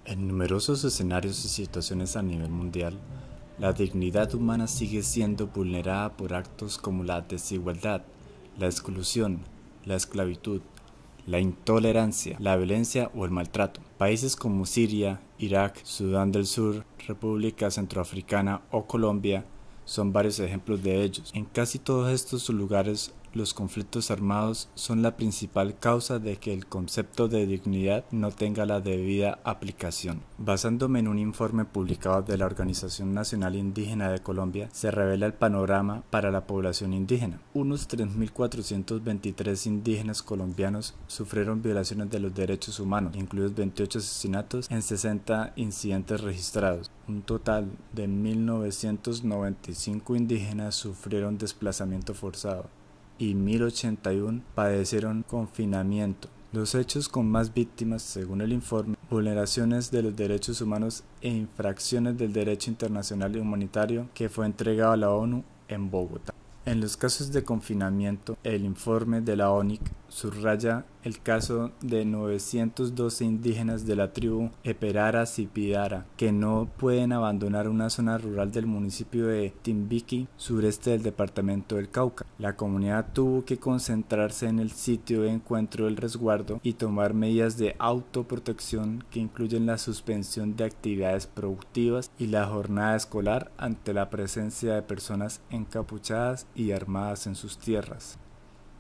En numerosos escenarios y situaciones a nivel mundial, la dignidad humana sigue siendo vulnerada por actos como la desigualdad, la exclusión, la esclavitud, la intolerancia, la violencia o el maltrato. Países como Siria, Irak, Sudán del Sur, República Centroafricana o Colombia son varios ejemplos de ellos. En casi todos estos lugares, los conflictos armados son la principal causa de que el concepto de dignidad no tenga la debida aplicación. Basándome en un informe publicado de la Organización Nacional Indígena de Colombia, se revela el panorama para la población indígena. Unos 3.423 indígenas colombianos sufrieron violaciones de los derechos humanos, incluidos 28 asesinatos en 60 incidentes registrados. Un total de 1.995 indígenas sufrieron desplazamiento forzado y 1.081 padecieron confinamiento. Los hechos con más víctimas, según el informe, vulneraciones de los derechos humanos e infracciones del derecho internacional y humanitario que fue entregado a la ONU en Bogotá. En los casos de confinamiento, el informe de la ONIC subraya el caso de 912 indígenas de la tribu Eperara Sipidara que no pueden abandonar una zona rural del municipio de Timbiquí, sureste del departamento del Cauca. La comunidad tuvo que concentrarse en el sitio de encuentro del resguardo y tomar medidas de autoprotección que incluyen la suspensión de actividades productivas y la jornada escolar ante la presencia de personas encapuchadas y armadas en sus tierras.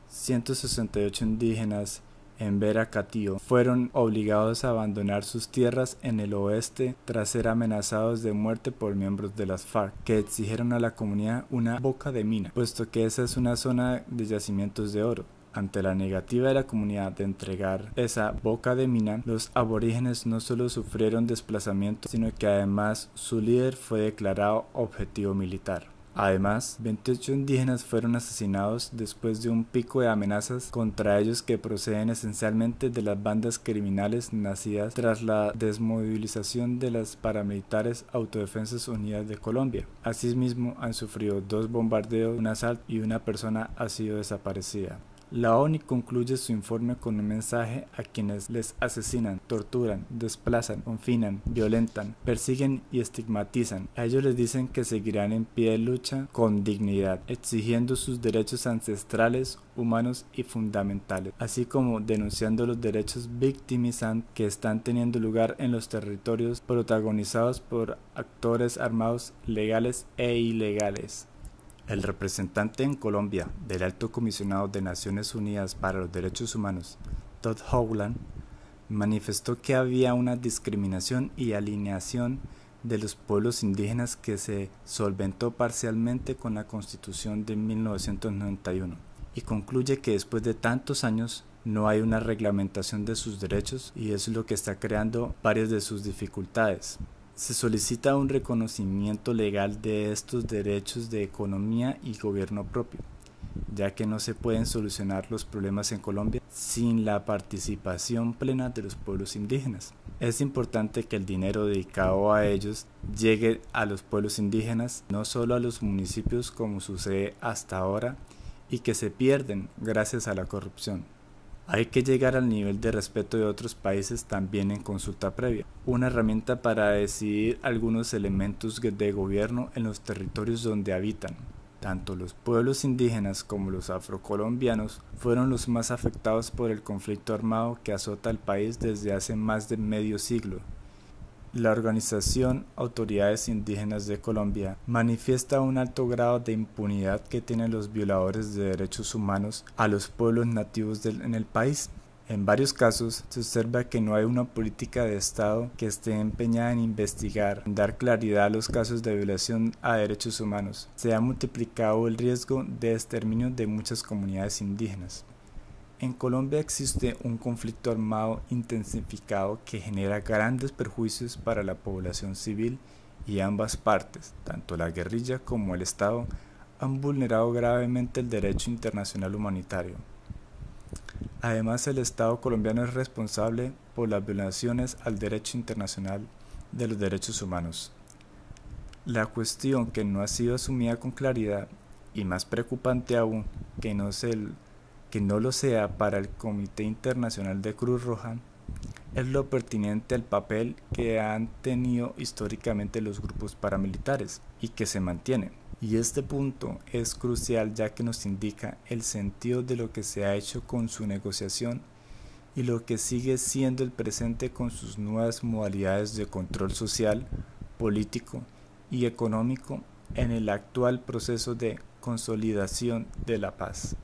168 indígenas en Vera Catío fueron obligados a abandonar sus tierras en el oeste tras ser amenazados de muerte por miembros de las FARC, que exigieron a la comunidad una boca de mina, puesto que esa es una zona de yacimientos de oro. Ante la negativa de la comunidad de entregar esa boca de mina, los aborígenes no solo sufrieron desplazamiento, sino que además su líder fue declarado objetivo militar. Además, 28 indígenas fueron asesinados después de un pico de amenazas contra ellos que proceden esencialmente de las bandas criminales nacidas tras la desmovilización de las paramilitares Autodefensas Unidas de Colombia. Asimismo, han sufrido 2 bombardeos, un asalto y una persona ha sido desaparecida. La ONU concluye su informe con un mensaje a quienes les asesinan, torturan, desplazan, confinan, violentan, persiguen y estigmatizan. A ellos les dicen que seguirán en pie de lucha con dignidad, exigiendo sus derechos ancestrales, humanos y fundamentales, así como denunciando los derechos victimizantes que están teniendo lugar en los territorios protagonizados por actores armados legales e ilegales. El representante en Colombia del Alto Comisionado de Naciones Unidas para los Derechos Humanos, Todd Howland, manifestó que había una discriminación y alineación de los pueblos indígenas que se solventó parcialmente con la Constitución de 1991 y concluye que después de tantos años no hay una reglamentación de sus derechos y eso es lo que está creando varias de sus dificultades. Se solicita un reconocimiento legal de estos derechos de economía y gobierno propio, ya que no se pueden solucionar los problemas en Colombia sin la participación plena de los pueblos indígenas. Es importante que el dinero dedicado a ellos llegue a los pueblos indígenas, no solo a los municipios como sucede hasta ahora y que se pierden gracias a la corrupción. Hay que llegar al nivel de respeto de otros países también en consulta previa, una herramienta para decidir algunos elementos de gobierno en los territorios donde habitan. Tanto los pueblos indígenas como los afrocolombianos fueron los más afectados por el conflicto armado que azota al país desde hace más de medio siglo. La organización Autoridades Indígenas de Colombia manifiesta un alto grado de impunidad que tienen los violadores de derechos humanos a los pueblos nativos en el país. En varios casos se observa que no hay una política de Estado que esté empeñada en investigar, en dar claridad a los casos de violación a derechos humanos. Se ha multiplicado el riesgo de exterminio de muchas comunidades indígenas. En Colombia existe un conflicto armado intensificado que genera grandes perjuicios para la población civil y ambas partes, tanto la guerrilla como el Estado, han vulnerado gravemente el derecho internacional humanitario. Además, el Estado colombiano es responsable por las violaciones al derecho internacional de los derechos humanos. La cuestión que no ha sido asumida con claridad, y más preocupante aún, que no lo sea para el Comité Internacional de Cruz Roja, es lo pertinente al papel que han tenido históricamente los grupos paramilitares y que se mantienen. Y este punto es crucial ya que nos indica el sentido de lo que se ha hecho con su negociación y lo que sigue siendo el presente con sus nuevas modalidades de control social, político y económico en el actual proceso de consolidación de la paz.